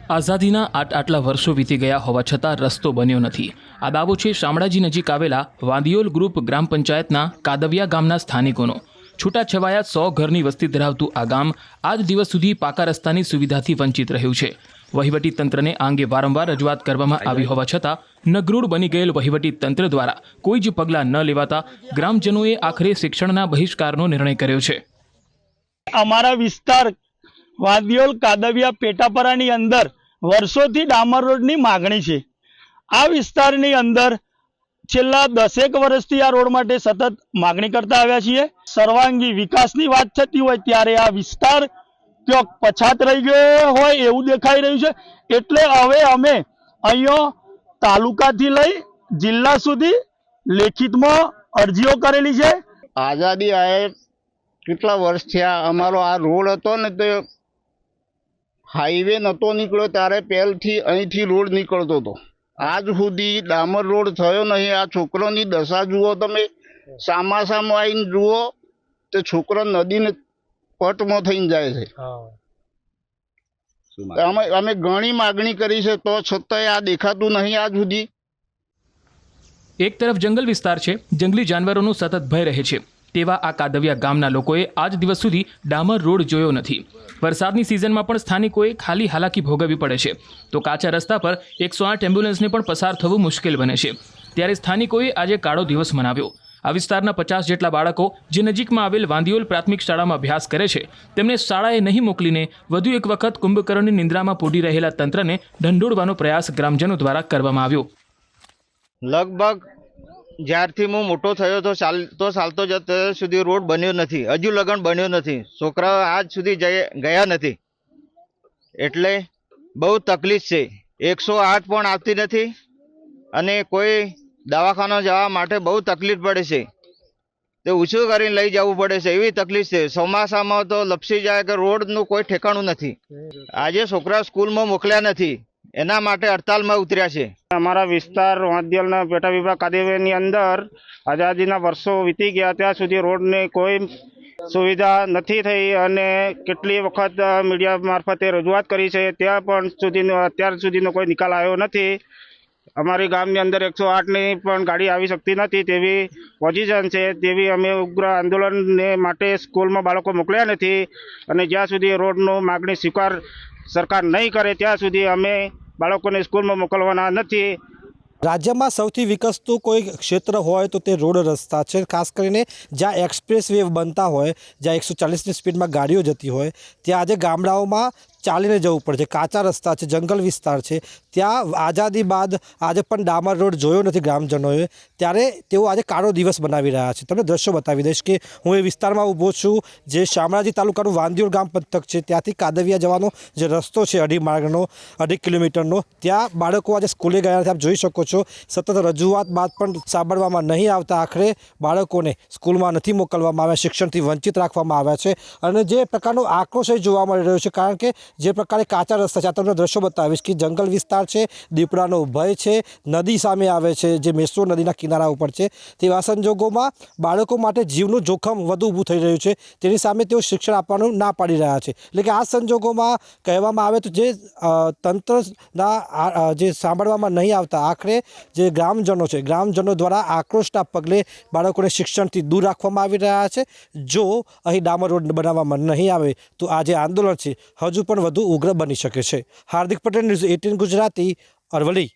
આઝાદીના આટલા વર્ષો વીતી ગયા હોવા છતાં રસ્તો બન્યો નથી। આ દાવો છે શામળાજી નજીક આવેલા વાંદિયોલ ગ્રુપ ગ્રામ પંચાયતના કાદવિયા ગામના સ્થાનિકોનો। છૂટાછવાયા 100 ઘરની વસ્તી ધરાવતું આ ગામ આજ દિવસ સુધી પાકા રસ્તાની સુવિધાથી વંચિત રહ્યું છે। વહીવટી તંત્રને આ અંગે વારંવાર રજૂઆત કરવામાં આવી હોવા છતાં નગરૂડ બની ગયેલ વહીવટી તંત્ર દ્વારા કોઈ જ પગલાં ન લેવાતા ગ્રામજનોએ આખરે શિક્ષણના બહિષ્કારનો નિર્ણય કર્યો છે। અમારા વિસ્તાર વાંદિયોલ કાદવિયા પેટાપરાની અંદર વર્ષોથી ડામર રોડની માગણી છે। આ વિસ્તારની અંદર છેલ્લા 10 વર્ષથી આ રોડ માટે સતત માગણી કરતા આવ્યા છીએ। સર્વાંગી વિકાસની વાત થતી હોય ત્યારે આ વિસ્તાર ક્યાંક પછાત રહી ગયો હોય એવું દેખાઈ રહ્યું છે। એટલે હવે અમે અહીંયા તાલુકાથી લઈ જિલ્લા સુધી લેખિતમાં અરજીઓ કરેલી છે। આઝાદી આયે કેટલા વર્ષ થયા અમારો આ રોડ હતો ને તે હાઈવે નહોતો નીકળ્યો ત્યારે પહેલથી અહીંથી રોડ નીકળતો હતો। આજ સુધી ડામર રોડ થયો નહીં। આ છોકરોની દશા જુઓ તમે, સામાસામાં આવીને જુઓ તે છોકરો નદીને પટમાં થઈને જાય છે। અમે ઘણી માગણી કરી છે તો છતાંય આ દેખાતું નહીં આજ સુધી। એક તરફ જંગલ વિસ્તાર છે, જંગલી જાનવરોનો સતત ભય રહે છે, તેવા આ કાદવિયા ગામના લોકોએ આજ દિવસ સુધી ડામર રોડ જોયો નથી। વરસાદની સિઝનમાં પણ સ્થાનિકોએ ખાલી હાલાકી ભોગવવી પડે છે, તો કાચા રસ્તા પર 108 એમ્બ્યુલન્સને પણ પસાર થવું મુશ્કેલ બને છે। ત્યારે સ્થાનિકોએ આજે કાળો દિવસ મનાવ્યો। આ વિસ્તારના 50 જેટલા બાળકો જે નજીકમાં આવેલ વાંદિયોલ પ્રાથમિક શાળામાં અભ્યાસ કરે છે, તેમને શાળાએ નહીં મોકલીને વધુ એક વખત કુંભકર્ણની નિંદ્રામાં પૂડી રહેલા તંત્રને ઢંઢોળવાનો પ્રયાસ ગ્રામજનો દ્વારા કરવામાં આવ્યો। લગભગ જ્યારથી હું મોટો થયો તો ચાલતો જતો સુધી રોડ બન્યો નથી, હજુ લગન બન્યો નથી। છોકરાઓ આજ સુધી ગયા નથી, એટલે બહુ તકલીફ છે। 108 પણ આવતી નથી અને કોઈ દવાખાના જવા માટે બહુ તકલીફ પડે છે। તે ઊંચું કરીને લઈ જવું પડે છે, એવી તકલીફ છે। ચોમાસામાં તો લપસી જાય કે રોડનું કોઈ ઠેકાણું નથી। આજે છોકરા સ્કૂલમાં મોકલ્યા નથી, એના માટે હડતાલમાં ઉતર્યા છે। અમારા વિસ્તાર વાંદિયોલના પેટા વિભાગ કાદવિયાની અંદર આઝાદીના વર્ષો વીતી ગયા ત્યાં સુધી રોડની કોઈ સુવિધા નથી થઈ અને કેટલી વખત મીડિયા મારફતે રજૂઆત કરી છે, ત્યાં પણ અત્યાર સુધીનો કોઈ નિકાલ આવ્યો નથી। અમારી ગામની અંદર 108ની પણ ગાડી આવી શકતી નથી તેવી પોઝિશન છે। તેવી અમે ઉગ્ર આંદોલનને માટે સ્કૂલમાં બાળકો મોકલ્યા નથી અને જ્યાં સુધી રોડનો માગણી સ્વીકાર સરકાર નહીં કરે ત્યાં સુધી અમે બાળકોને સ્કૂલમાં મોકલવાના નથી। રાજ્યમાં સૌથી વિકસતું કોઈ ક્ષેત્ર હોય તો તે રોડ રસ્તા છે। ખાસ કરીને જ્યાં એક્સપ્રેસ વે બનતા હોય, જ્યાં 140ની સ્પીડમાં ગાડીઓ જતી હોય, ત્યાં આજે ગામડાઓમાં ચાલીને જવું પડે છે। કાચા રસ્તા છે, જંગલ વિસ્તાર છે, ત્યાં આઝાદી બાદ આજે પણ ડામર રોડ જોયો નથી ગ્રામજનોએ, ત્યારે તેઓ આજે કાળો દિવસ બનાવી રહ્યા છે। તમને દ્રશ્યો બતાવી દઈશ કે હું એ વિસ્તારમાં ઊભો છું જે શામળાજી તાલુકાનું વાંદિયોલ ગામ પંથક છે। ત્યાંથી કાદવિયા જવાનો જે રસ્તો છે 2.5 કિલોમીટરનો, ત્યાં બાળકો આજે સ્કૂલે ગયા નથી। આપ જોઈ શકો છો સતત રજૂઆત બાદ પણ સાંભળવામાં નહીં આવતા આખરે બાળકોને સ્કૂલમાં નથી મોકલવામાં આવ્યા, શિક્ષણથી વંચિત રાખવામાં આવ્યા છે। અને જે પ્રકારનો આક્રોશ જોવા મળી રહ્યો છે, કારણ કે જે પ્રકારે કાચા રસ્તા છે, આ તમને દ્રશ્યો બતાવીશ કે જંગલ વિસ્તાર છે, દીપડાનો ભય છે, નદી સામે આવે છે જે મેસો નદીના કિનારા ઉપર છે। તેવા સંજોગોમાં બાળકો માટે જીવનું જોખમ વધુ ઊભું થઈ રહ્યું છે, તેની સામે તેઓ શિક્ષણ આપવાનું ના પાડી રહ્યા છે। એટલે કે આ સંજોગોમાં કહેવામાં આવે તો જે તંત્રના જે સાંભળવામાં નહીં આવતા આખરે જે ગ્રામજનો છે, ગ્રામજનો દ્વારા આક્રોશના પગલે બાળકોને શિક્ષણથી દૂર રાખવામાં આવી રહ્યા છે। જો અહીં ડામર રોડ બનાવવામાં નહીં આવે તો આ જે આંદોલન છે હજુ પણ વધુ ઉગ્ર બની શકે છે। હાર્દિક પટેલ, ન્યૂઝ 18 ગુજરાતી, અરવલ્લી।